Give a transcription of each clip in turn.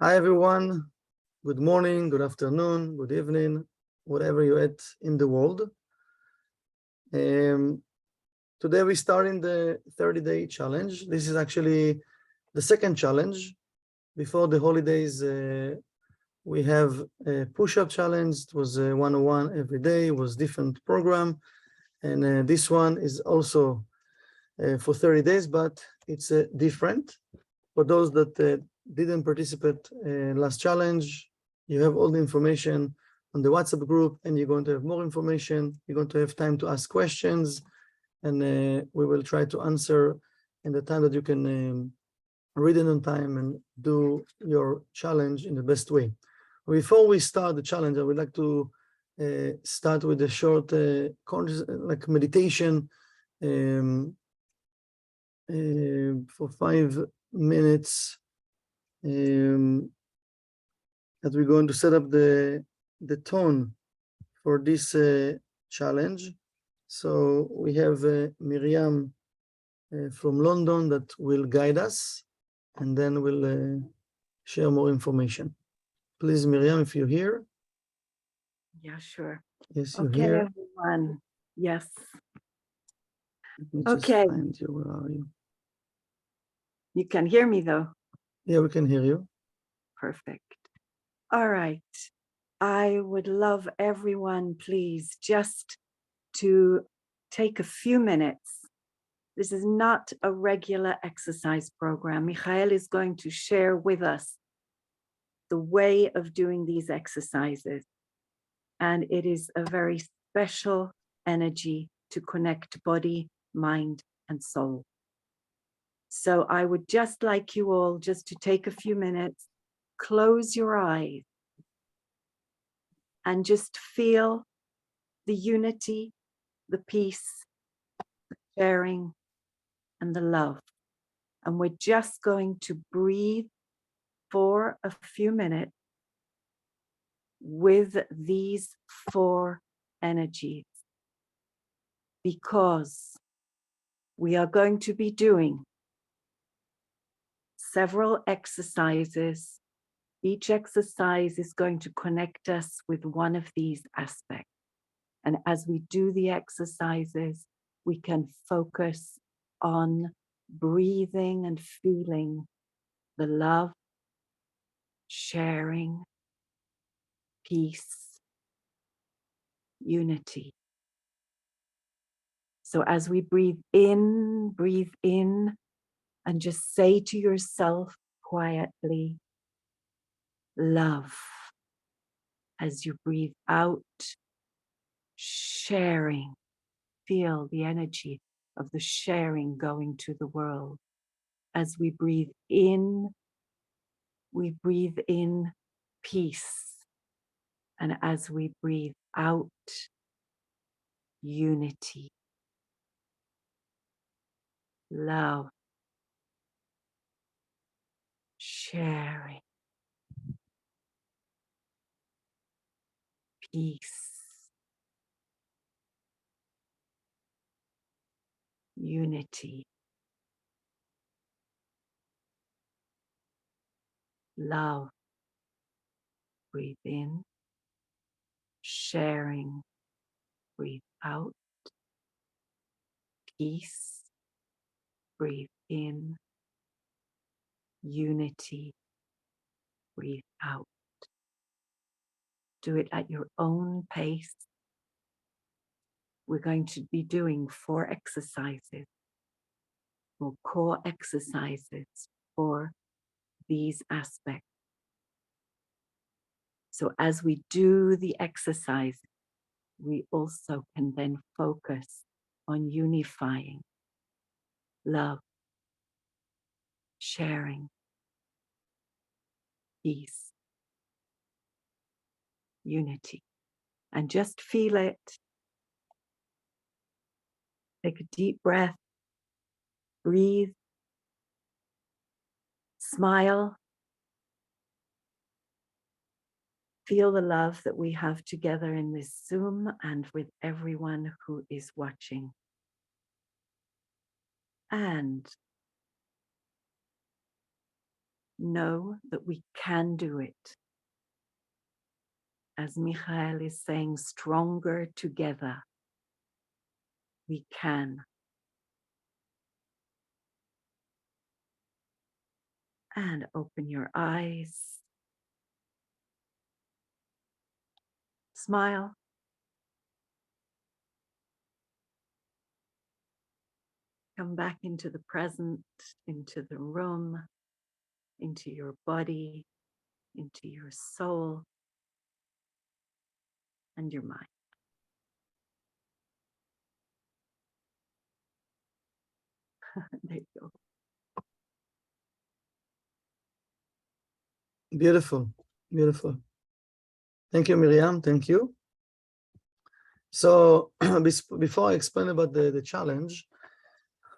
Hi, everyone. Good morning, good afternoon, good evening, whatever you're at in the world. Today we're starting the 30-day challenge. This is actually the second challenge. Before the holidays, we have a push-up challenge. It was a 101 every day. It was different program. And this one is also for 30 days, but it's different. For those that didn't participate last challenge, you have all the information on the WhatsApp group, and you're going to have more information. You're going to have time to ask questions, and we will try to answer in the time that you can read it on time and do your challenge in the best way. Before we start the challenge, I would like to start with a short like meditation for 5 minutes. That we're going to set up the tone for this challenge. So we have Miriam from London that will guide us, and then we'll share more information. Please, Miriam, if you're here. Yeah, sure. Yes, you're Okay, here. everyone. Yes. Let me just Okay. find you. Where are you? You can hear me though. Yeah, we can hear you. Perfect. All right. I would love everyone, please, just to take a few minutes. This is not a regular exercise program. Michael is going to share with us the way of doing these exercises. And it is a very special energy to connect body, mind, and soul. So I would just like you all just to take a few minutes, close your eyes, and just feel the unity, the peace, the sharing, and the love. And we're just going to breathe for a few minutes with these 4 energies, because we are going to be doing several exercises. Each exercise is going to connect us with one of these aspects. And as we do the exercises, we can focus on breathing and feeling the love, sharing, peace, unity. So as we breathe in, and just say to yourself quietly, love. As you breathe out, sharing. Feel the energy of the sharing going to the world. As we breathe in peace. And as we breathe out, unity, love, sharing, peace, unity, love. Breathe in, sharing, breathe out, peace, breathe in, unity, breathe out. Do it at your own pace. We're going to be doing 4 exercises, or core exercises for these aspects. So as we do the exercise, we also can then focus on unifying, love, sharing, peace, unity, and just feel it. Take a deep breath, breathe, smile. Feel the love that we have together in this Zoom and with everyone who is watching. And know that we can do it. As Michael is saying, stronger together. We can. And open your eyes. Smile. Come back into the present, into the room, into your body, into your soul, and your mind. There you go. Beautiful, beautiful. Thank you, Miriam. Thank you. So before I explain about the challenge,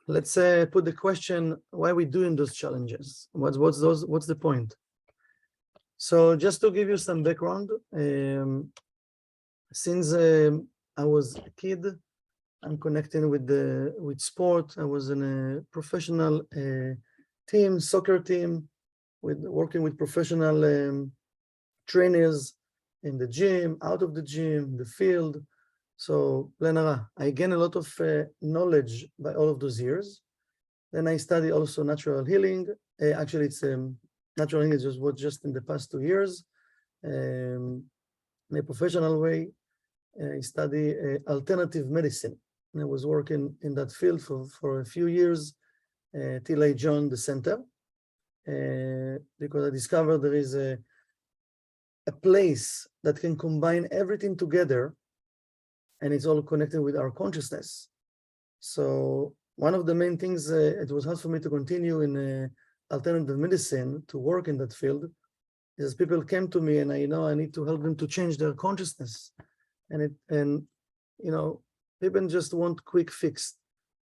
let's put the question: why are we doing those challenges? What's the point? So just to give you some background, since I was a kid, I'm connecting with sport. I was in a professional team, soccer team, working with professional trainers in the gym, out of the gym, the field. So I gained a lot of knowledge by all of those years. Then I study also natural healing. Actually, it's natural healing was just in the past 2 years. In a professional way, I study alternative medicine. And I was working in that field for a few years till I joined the center because I discovered there is a place that can combine everything together, and it's all connected with our consciousness. So one of the main things, it was hard for me to continue in alternative medicine, to work in that field, is people came to me and I know I need to help them to change their consciousness. And you know, people just want quick fix.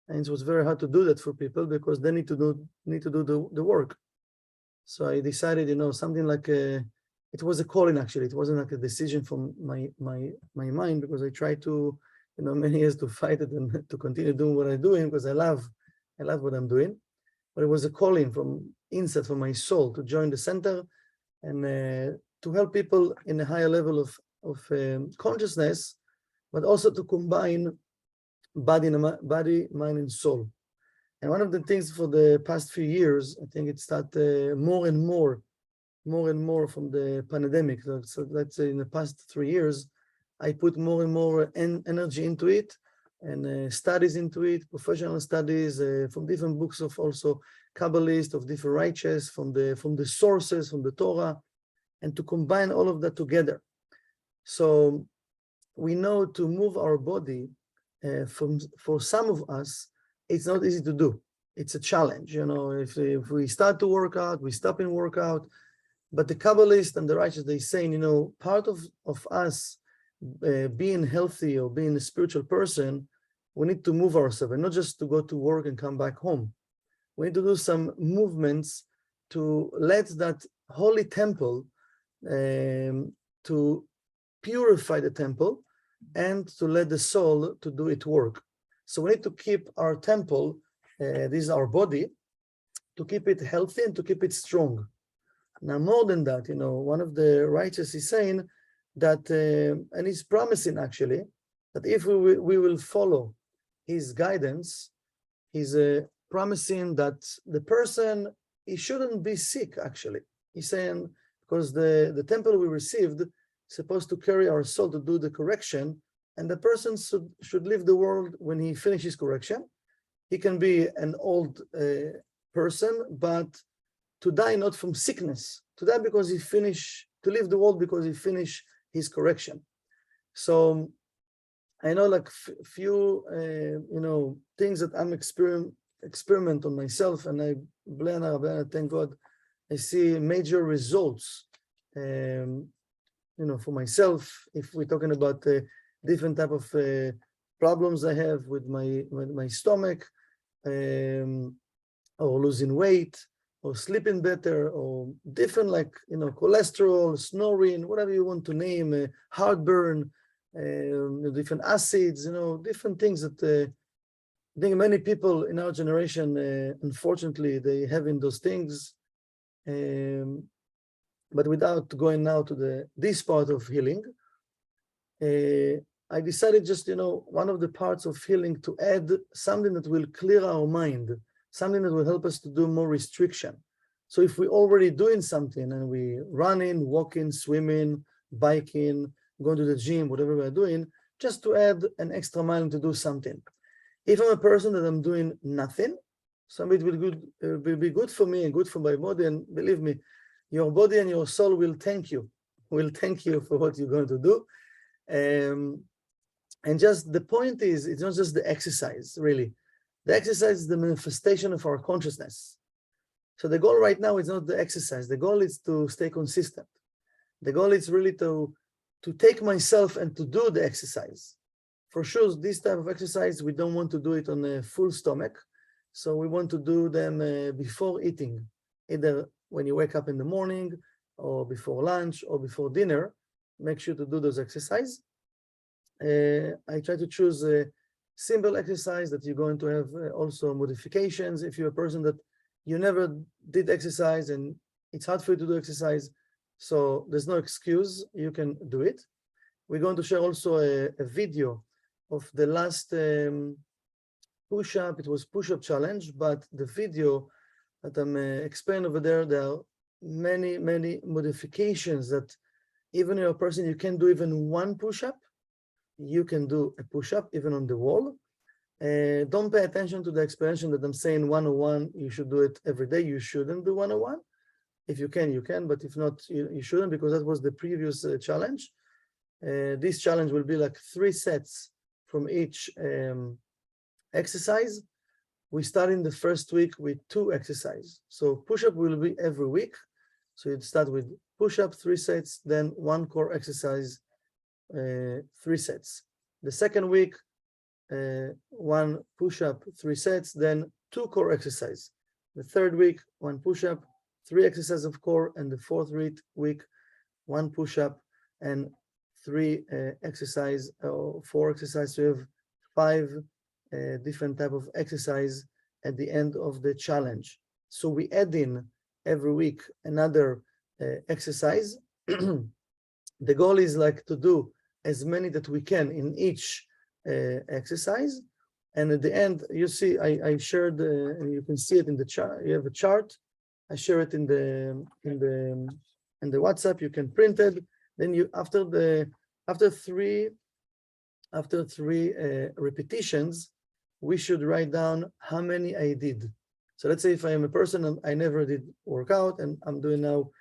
And it was very hard to do that for people because they need to do the work. So I decided, you know, something like it was a calling actually. It wasn't like a decision from my mind, because I tried to, you know, many years to fight it and to continue doing what I'm doing because I love what I'm doing. But it was a calling from inside, from my soul, to join the center and to help people in a higher level of consciousness, but also to combine body, mind, and soul. And one of the things for the past few years, I think it started more and more from the pandemic. So let's say in the past 3 years, I put more and more energy into it, and studies into it, professional studies from different books of also Kabbalists, of different righteous, from the sources, from the Torah, and to combine all of that together. So we know to move our body, for some of us, it's not easy to do. It's a challenge, you know. If we start to work out, we stop in workout. But the Kabbalists and the righteous, they say, you know, part of us being healthy or being a spiritual person, we need to move ourselves, and not just to go to work and come back home. We need to do some movements to let that holy temple, to purify the temple, and to let the soul to do its work. So we need to keep our temple, this is our body, to keep it healthy and to keep it strong. Now, more than that, you know, one of the righteous is saying that, and he's promising actually, that if we will follow his guidance, he's promising that the person, he shouldn't be sick actually. He's saying, because the temple we received is supposed to carry our soul to do the correction, and the person should leave the world when he finishes correction. He can be an old person, but to die not from sickness, to die because he finished, to leave the world because he finished his correction. So I know like few, you know, things that I'm experiment on myself, and I thank God, I see major results, you know, for myself. If we're talking about different type of problems I have with my stomach, or losing weight, or sleeping better, or different, like, you know, cholesterol, snoring, whatever you want to name, heartburn, different acids, you know, different things that I think many people in our generation, unfortunately, they having those things. But without going now to this part of healing, I decided just, one of the parts of healing to add something that will clear our mind, something that will help us to do more restriction. So if we're already doing something and we running, walking, swimming, biking, going to the gym, whatever we're doing, just to add an extra mile to do something. If I'm a person that I'm doing nothing, so it will be good for me and good for my body. And believe me, your body and your soul will thank you for what you're going to do. And just the point is, it's not just the exercise, really. The exercise is the manifestation of our consciousness. So the goal right now is not the exercise. The goal is to stay consistent. The goal is really to take myself and to do the exercise. For sure, this type of exercise, we don't want to do it on a full stomach. So we want to do them before eating, either when you wake up in the morning or before lunch or before dinner. Make sure to do those exercises. I try to choose a simple exercise that you're going to have also modifications. If you're a person that you never did exercise and it's hard for you to do exercise, so there's no excuse, you can do it. We're going to share also a video of the last push-up. It was push-up challenge, but the video that I'm explaining over there are many modifications that even if you're a person, you can do even one push-up, you can do a push-up even on the wall. Don't pay attention to the explanation that I'm saying 101, you should do it every day. You shouldn't do 101. If you can, you can, but if not, you shouldn't, because that was the previous challenge. This challenge will be like 3 sets from each exercise. We start in the first week with 2 exercises. So push-up will be every week. So you'd start with push-up 3 sets, then 1 core exercise, 3 sets. The second week, 1 push-up, 3 sets, then 2 core exercise. The third week, 1 push-up, 3 exercises of core, and the fourth week, 1 push-up and 3 exercise or 4 exercises. So you have 5 different type of exercise at the end of the challenge. So we add in every week another exercise. The goal is like to do as many that we can in each exercise, and at the end, you see, I shared, and you can see it in the chart. You have a chart. I share it in the WhatsApp. You can print it. Then you after three repetitions, we should write down how many I did. So let's say if I am a person and I never did workout, and I'm doing now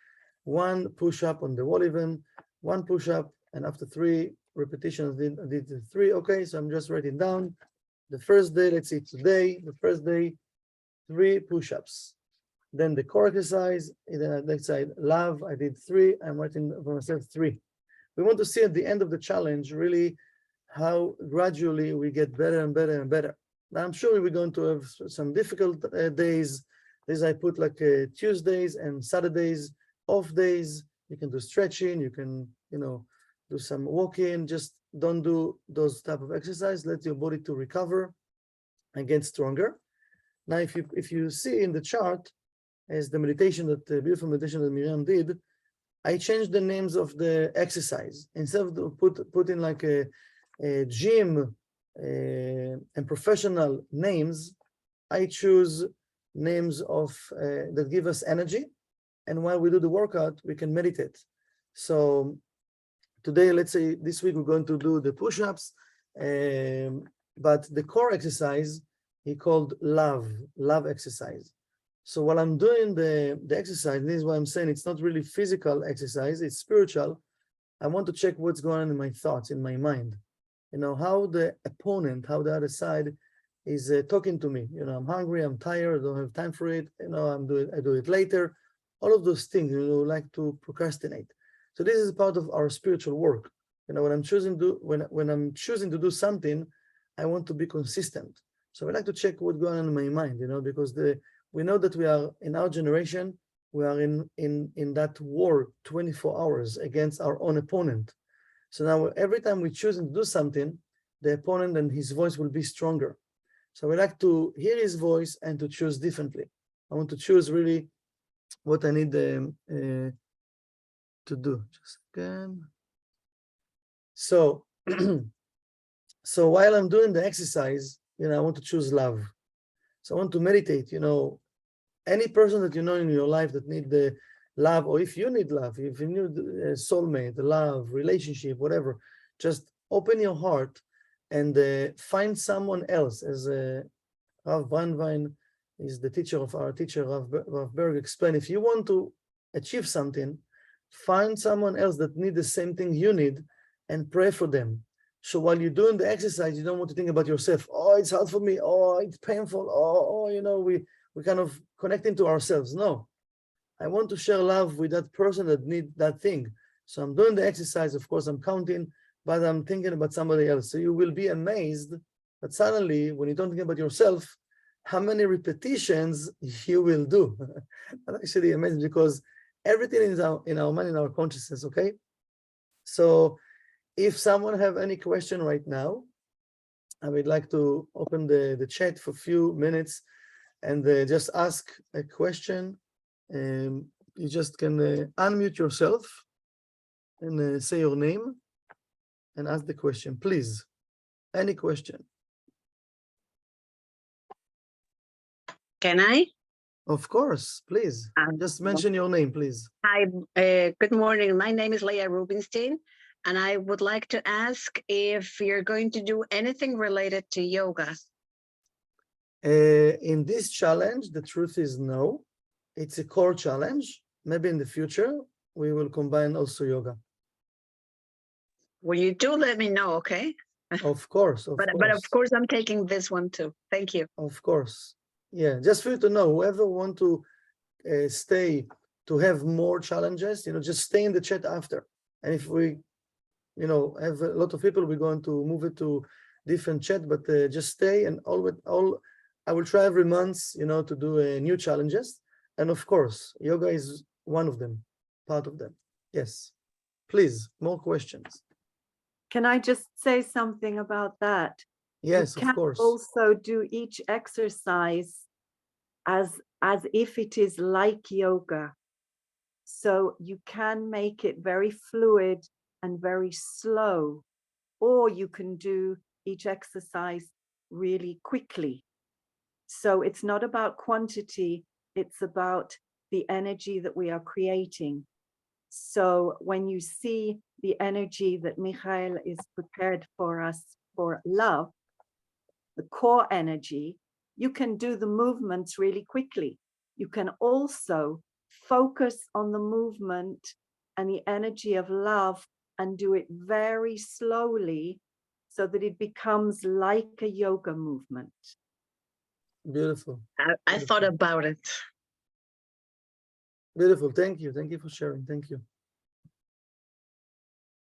1 push-up on the wall, even 1 push-up, and after 3 repetitions, I did 3. Okay, so I'm just writing down the first day. Let's see, today, the first day, 3 push-ups. Then the core exercise, then let's say love, I did 3. I'm writing for myself 3. We want to see at the end of the challenge really how gradually we get better and better and better. Now I'm sure we're going to have some difficult days. These I put like Tuesdays and Saturdays, off days. You can do stretching, you can, do some walking. Just don't do those type of exercise. Let your body to recover and get stronger. Now, if you see in the chart, as the meditation that the beautiful meditation that Miriam did, I changed the names of the exercise. Instead of putting like a gym and professional names, I choose names of that give us energy. And while we do the workout, we can meditate. So today, let's say this week, we're going to do the push-ups, but the core exercise, he called love exercise. So while I'm doing the exercise, this is why I'm saying it's not really physical exercise, it's spiritual. I want to check what's going on in my thoughts, in my mind. How the opponent, how the other side is talking to me. I'm hungry, I'm tired, I don't have time for it. I do it later. All of those things, like to procrastinate. So this is part of our spiritual work. When I'm choosing to do something, I want to be consistent. So I like to check what's going on in my mind, because we know that we are in our generation, we are in that war 24 hours against our own opponent. So now every time we choose to do something, the opponent and his voice will be stronger. So we like to hear his voice and to choose differently. I want to choose really what I need to do. Just again. So, so while I'm doing the exercise, I want to choose love. So I want to meditate, any person that you know in your life that need the love, or if you need love, if you need a soulmate, love, relationship, whatever, just open your heart and find someone else. As Rav Brandwein is the teacher of our teacher, Rav Berg, explained, if you want to achieve something, find someone else that need the same thing you need and pray for them. So while you're doing the exercise, you don't want to think about yourself. Oh, it's hard for me. Oh, it's painful. Oh, we kind of connecting to ourselves. No, I want to share love with that person that need that thing. So I'm doing the exercise. Of course, I'm counting, but I'm thinking about somebody else. So you will be amazed that suddenly, when you don't think about yourself, how many repetitions you will do. That's actually amazing, because everything is in our mind, in our consciousness. Okay, so if someone have any question right now, I would like to open the chat for a few minutes and just ask a question. You just can unmute yourself and say your name and ask the question, please. Any question? Can I? Of course, please. Just mention your name, please. Hi, good morning. My name is Leah Rubinstein, and I would like to ask if you're going to do anything related to yoga. In this challenge, the truth is no. It's a core challenge. Maybe in the future, we will combine also yoga. Well, you do let me know, okay? Of course, But of course, I'm taking this one too. Thank you. Of course. Yeah, just for you to know, whoever want to stay to have more challenges, just stay in the chat after. And if we, have a lot of people, we're going to move it to different chat, but just stay and I will try every month, to do new challenges. And of course, yoga is one of them, part of them. Yes, please, more questions. Can I just say something about that? Yes, you can of course. Also do each exercise as if it is like yoga. So you can make it very fluid and very slow, or you can do each exercise really quickly. So it's not about quantity, it's about the energy that we are creating. So when you see the energy that Michael is prepared for us for love, the core energy, you can do the movements really quickly. You can also focus on the movement and the energy of love and do it very slowly so that it becomes like a yoga movement. Beautiful. I thought about it. Beautiful. Thank you. Thank you for sharing. Thank you.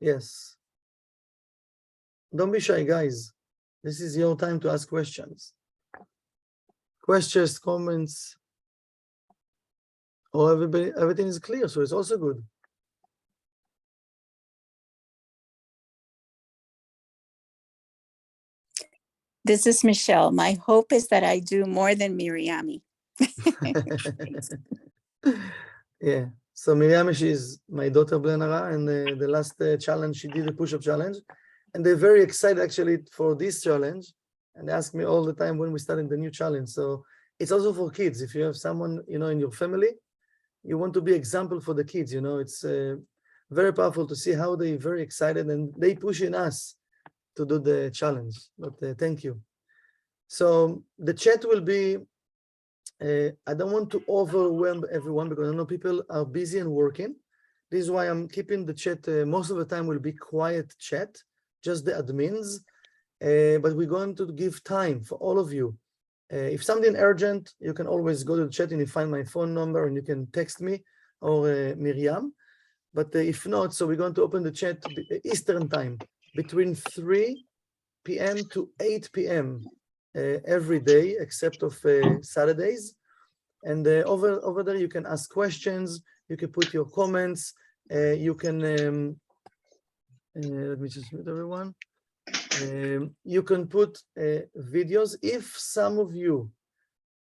Yes. Don't be shy, guys. This is your time to ask questions. Questions, comments. Oh, everything is clear, so it's also good. This is Michelle. My hope is that I do more than Miriami. Yeah. So Miriam, she's my daughter Blenara, and the last challenge she did a push-up challenge, and they're very excited actually for this challenge, and they ask me all the time when we starting the new challenge. So it's also for kids. If you have someone in your family, you want to be example for the kids. It's very powerful to see how they very excited and they pushing us to do the challenge. But thank you. So the chat will be. I don't want to overwhelm everyone because I know people are busy and working. This is why I'm keeping the chat. Most of the time will be quiet chat, just the admins. But we're going to give time for all of you. If something urgent, you can always go to the chat and you find my phone number and you can text me or Miriam. But if not, so we're going to open the chat Eastern time between 3 p.m. to 8 p.m. Every day except of Saturdays. And over there you can ask questions, you can put your comments, you can let me just mute everyone. You can put videos. If some of you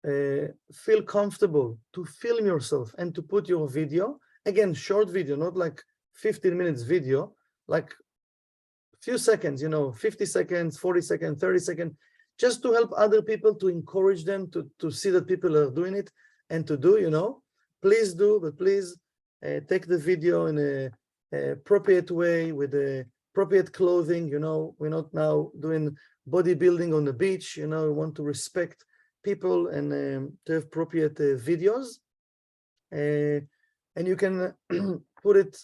feel comfortable to film yourself and to put your video, again, short video, not like 15 minutes video, like few seconds, 50 seconds, 40 seconds, 30 seconds, just to help other people, to encourage them to see that people are doing it and to do, please do, but please take the video in a appropriate way with the appropriate clothing. We're not now doing bodybuilding on the beach. We want to respect people and to have appropriate videos. And you can put it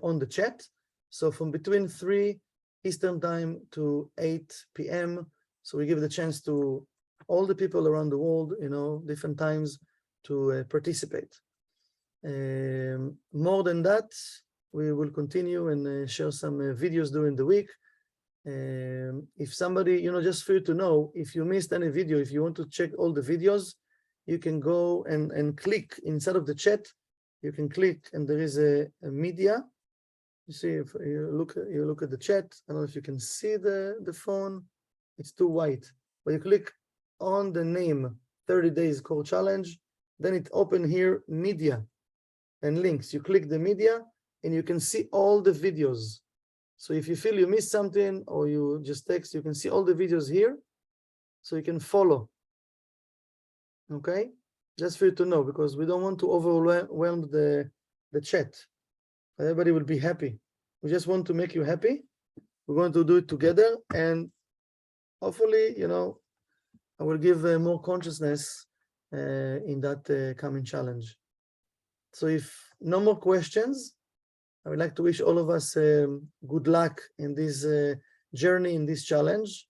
on the chat. So from between 3 Eastern time to 8 p.m. So we give the chance to all the people around the world, different times to participate. More than that, we will continue and share some videos during the week. If somebody, just for you to know, if you missed any video, if you want to check all the videos, you can go and click inside of the chat. You can click and there is a media. You see, if you look at the chat, I don't know if you can see the phone. It's too white, but you click on the name 30 Days Core Challenge, then it open here media and links. You click the media and you can see all the videos. So if you feel you missed something or you just text, you can see all the videos here, so you can follow. Okay, just for you to know, because we don't want to overwhelm the chat. Everybody will be happy. We just want to make you happy. We're going to do it together, and hopefully, I will give more consciousness in that coming challenge. So if no more questions, I would like to wish all of us good luck in this journey, in this challenge.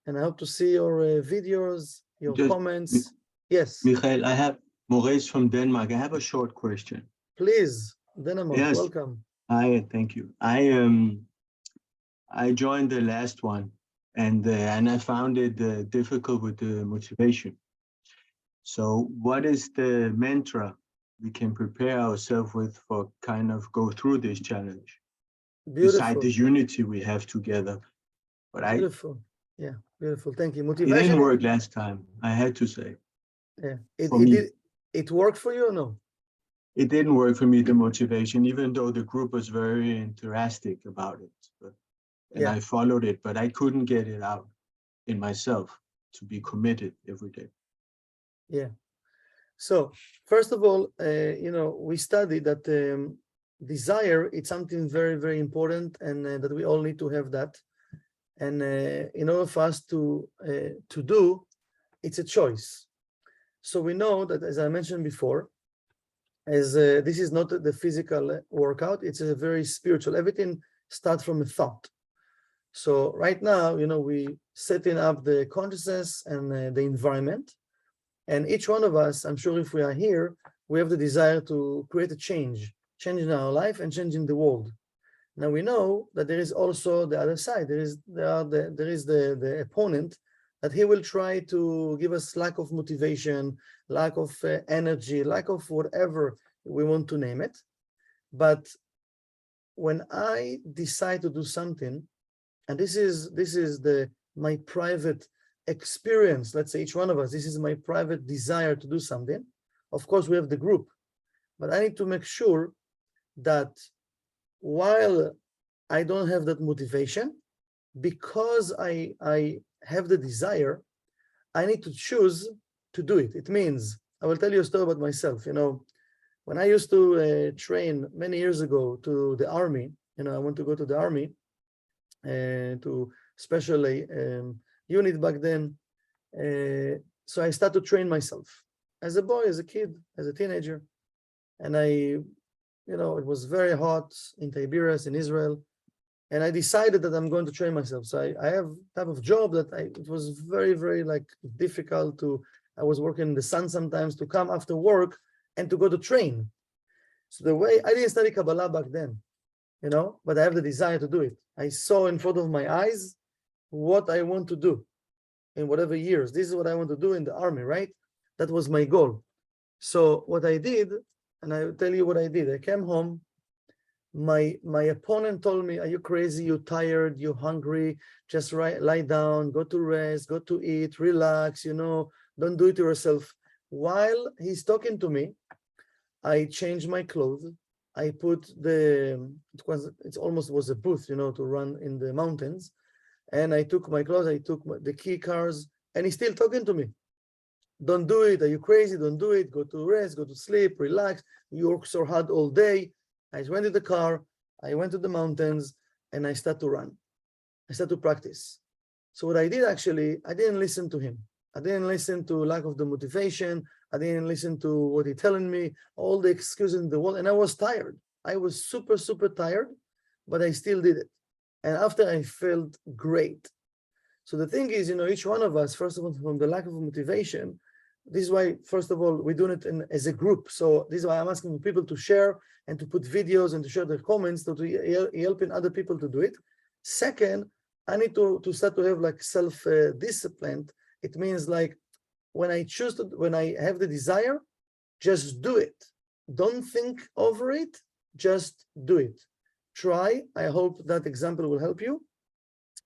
And I hope to see your videos, your comments. Yes. Michael, I have Maurice from Denmark. I have a short question. Please, Denmark, Yes. welcome. Hi, thank you. I joined the last one, and I found it difficult with the motivation. So what is the mantra we can prepare ourselves with for kind of go through this challenge? Beside Beautiful. the unity we have together. But Beautiful. Yeah, beautiful. Thank you. it Motivation. didn't work last time, I had to say. Yeah. For me. It worked for you or no? It didn't work for me, the motivation, even though the group was very enthusiastic about it. And I followed it, but I couldn't get it out in myself to be committed every day. Yeah. So first of all, we studied that desire, it's something very, very important, and that we all need to have that. And in order for us to do, it's a choice. So we know that, as I mentioned before, as this is not the physical workout, it's a very spiritual. Everything starts from a thought. So right now, we setting up the consciousness and the environment. And each one of us, I'm sure if we are here, we have the desire to create a change in our life and change in the world. Now we know that there is also the other side. There is the opponent, that he will try to give us lack of motivation, lack of energy, lack of whatever we want to name it. But when I decide to do something, and this is my private experience, let's say each one of us, this is my private desire to do something. Of course, we have the group, but I need to make sure that while I don't have that motivation, because I have the desire, I need to choose to do it. It means, I will tell you a story about myself. When I used to train many years ago to the army, I want to go to the army, to special unit back then. So I started to train myself as a boy, as a kid, as a teenager. And it was very hot in Tiberias in Israel. And I decided that I'm going to train myself. So I have type of job that it was very, very difficult I was working in the sun sometimes, to come after work and to go to train. So the way, I didn't study Kabbalah back then, but I have the desire to do it. I saw in front of my eyes what I want to do in whatever years. This is what I want to do in the army, right? That was my goal. So what I did, and I will tell you what I did. I came home. My opponent told me, are you crazy? You're tired, you're hungry, just lie down, go to rest, go to eat, relax, Don't do it to yourself. While he's talking to me, I changed my clothes. I put it almost was a booth, you know, to run in the mountains. And I took my clothes, I took the key cars, and he's still talking to me. Don't do it. Are you crazy? Don't do it. Go to rest, go to sleep, relax. You work so hard all day. I went to the car, I went to the mountains, and I started to run. I started to practice. So what I did actually, I didn't listen to him. I didn't listen to lack of the motivation. I didn't listen to what he's telling me, all the excuses in the world. And I was tired. I was super, super tired, but I still did it. And after I felt great. So the thing is, you know, each one of us, first of all, from the lack of motivation, this is why, first of all, we're doing it as a group. So this is why I'm asking people to share and to put videos and to share their comments to helping other people to do it. Second, I need to start to have like self-discipline. It means like when I have the desire, just do it. Don't think over it, just do it. Try. I hope that example will help you.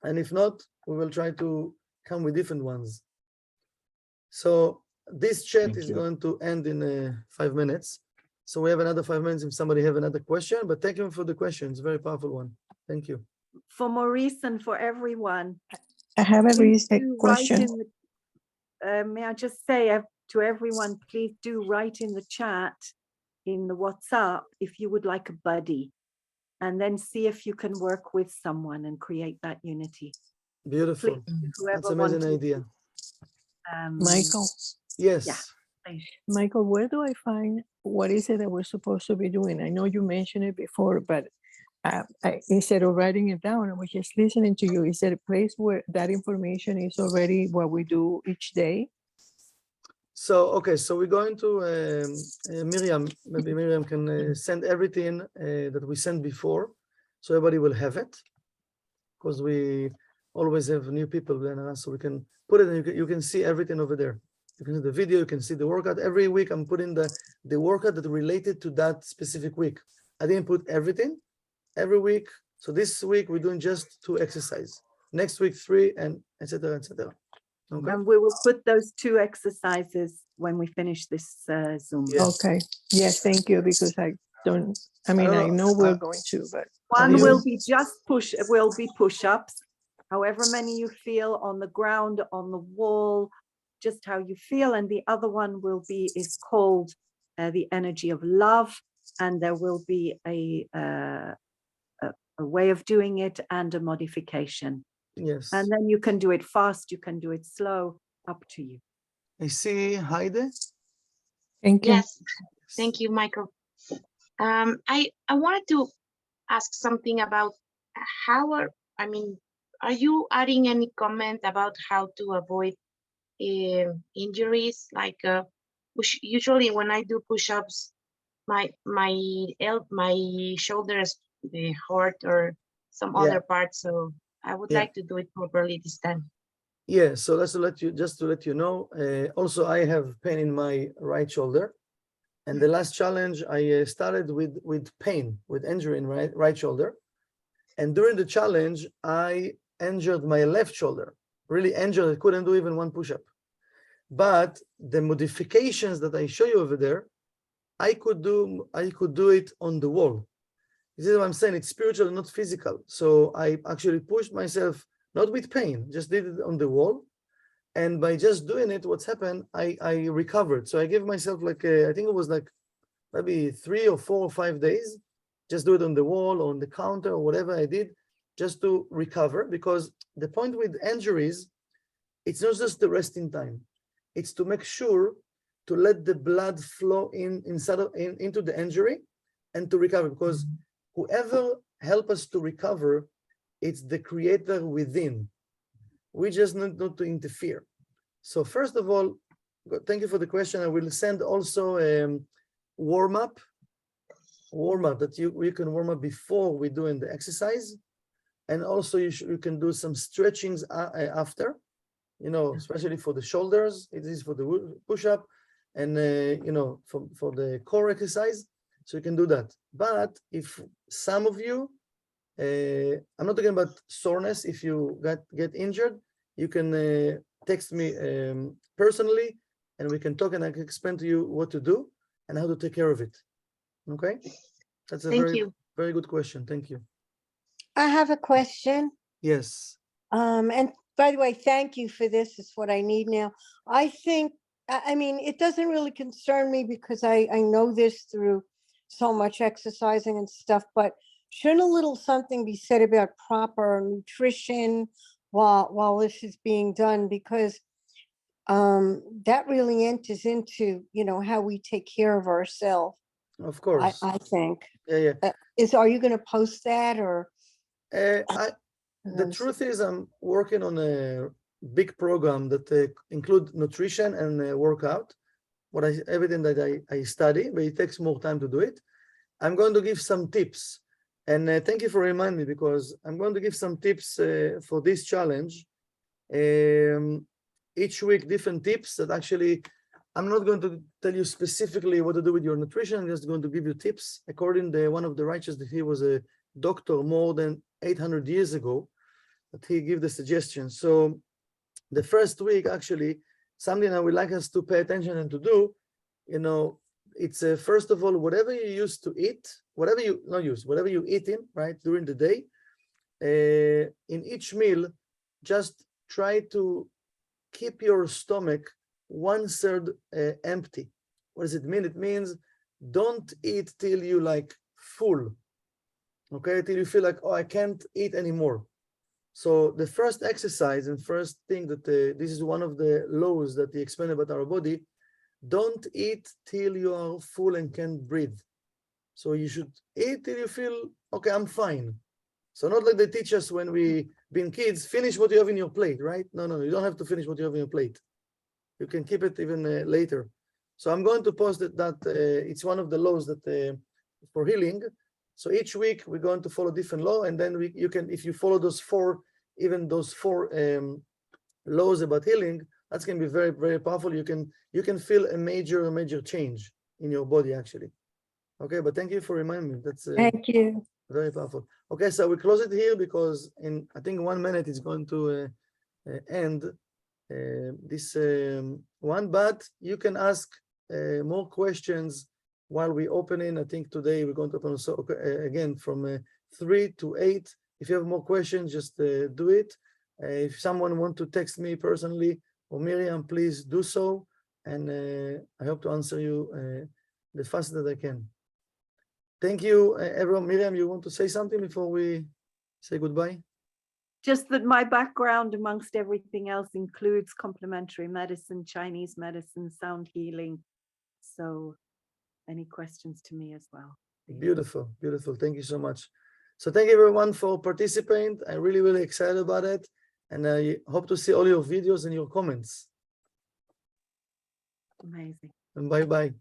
And if not, we will try to come with different ones. So this chat Thank is you. going to end in 5 minutes. So we have another 5 minutes if somebody have another question, but thank you for the question. It's a very powerful one. Thank you. For Maurice and for everyone. I have a please basic do write question. in the, may I just say to everyone, please do write in the chat, in the WhatsApp, if you would like a buddy, and then see if you can work with someone and create that unity. Beautiful. Please, That's whoever an amazing wanted, idea. Michael, Yes. please. Michael, where do I find what is it that we're supposed to be doing? I know you mentioned it before, but instead of writing it down, I was just listening to you. Is there a place where that information is already what we do each day? So, okay, so we're going to Miriam. Maybe Miriam can send everything that we sent before, so everybody will have it, because we always have new people then, so we can put it, and you can see everything over there. You can see the video, you can see the workout. Every week I'm putting the workout that related to that specific week. I didn't put everything every week. So this week we're doing just 2 exercises. Next week 3, and etc. etc. Okay. And we will put those 2 exercises when we finish this Zoom. Yes. Okay. Yes, thank you, because I don't know know, we're going to, but One you- will be push-ups, however many you feel on the ground, on the wall, just how you feel. And the other one is called the energy of love. And there will be a way of doing it and a modification. Yes. And then you can do it fast, you can do it slow, up to you. I see Heide. thank you. Yes, thank you, Michael. I wanted to ask something about are you adding any comment about how to avoid injuries? Like usually when I do push-ups, my shoulders hurt or some Yeah. other parts. So I would Yeah. like to do it properly this time. Yeah, so just to let you know, also I have pain in my right shoulder. And the last challenge I started with pain, with injury in right shoulder. And during the challenge, I injured my left shoulder, really injured. I couldn't do even 1 push-up. But the modifications that I show you over there, I could do it on the wall. This is what I'm saying. It's spiritual, not physical. So I actually pushed myself, not with pain, just did it on the wall. And by just doing it, what's happened, I recovered. So I gave myself like, I think it was like maybe 3 or 4 or 5 days, just do it on the wall, or on the counter, or whatever I did, just to recover. Because the point with injuries, it's not just the resting time. It's to make sure to let the blood flow into the injury and to recover. Because whoever help us to recover, it's the creator within. We just need not to interfere. So first of all, thank you for the question. I will send also warm-up that you can warm up before we doing the exercise. And also you can do some stretchings after, you know, especially for the shoulders. It is for the push-up and, you know, for the core exercise. So you can do that. But if some of you, I'm not talking about soreness. If you get injured, you can text me personally, and we can talk and I can explain to you what to do and how to take care of it. Okay? That's a Thank you. very good question. Thank you. I have a question. Yes. And by the way, thank you for this. It's what I need now. I think, I mean, it doesn't really concern me because I know this through so much exercising and stuff, but shouldn't a little something be said about proper nutrition while this is being done? Because that really enters into, you know, how we take care of ourselves, Of course. I think. Yeah. Are you going to post that or? The truth is, I'm working on a big program that include nutrition and workout. Everything that I study, but it takes more time to do it. I'm going to give some tips, and thank you for reminding me, because I'm going to give some tips for this challenge. Each week, different tips that actually, I'm not going to tell you specifically what to do with your nutrition. I'm just going to give you tips according to one of the righteous, that he was a doctor more than 800 years ago, that he gave the suggestion. So the first week, actually, something I would like us to pay attention and to do, you know, it's first of all, whatever you used to eat, whatever you eat in, right, during the day, in each meal, just try to keep your stomach 1/3 empty. What does it mean? It means don't eat till you like full, okay, till you feel like, oh, I can't eat anymore. So the first exercise and first thing that this is one of the laws that he explained about our body, don't eat till you are full and can't breathe. So you should eat till you feel, okay, I'm fine. So not like they teach us when we been kids, finish what you have in your plate, right? No, you don't have to finish what you have in your plate. You can keep it even later. So I'm going to post that it's one of the laws that for healing. So each week we're going to follow different law, and then you can, if you follow those four laws about healing, that's going to be very, very powerful. You can feel a major change in your body, actually. Okay, but thank you for reminding me. That's Thank you. very powerful. Okay, so we close it here because in, I think, 1 minute it's going to end this one, but you can ask more questions while we open in. I think today we're going to open also again from 3 to 8. If you have more questions, just do it. If someone want to text me personally or Miriam, please do so, and I hope to answer you the fastest that I can. Thank you, everyone. Miriam, you want to say something before we say goodbye? Just that my background, amongst everything else, includes complementary medicine, Chinese medicine, sound healing. So any questions to me as well. Beautiful, beautiful. Thank you so much. So thank you everyone for participating. I'm really, really excited about it. And I hope to see all your videos and your comments. Amazing. And bye-bye.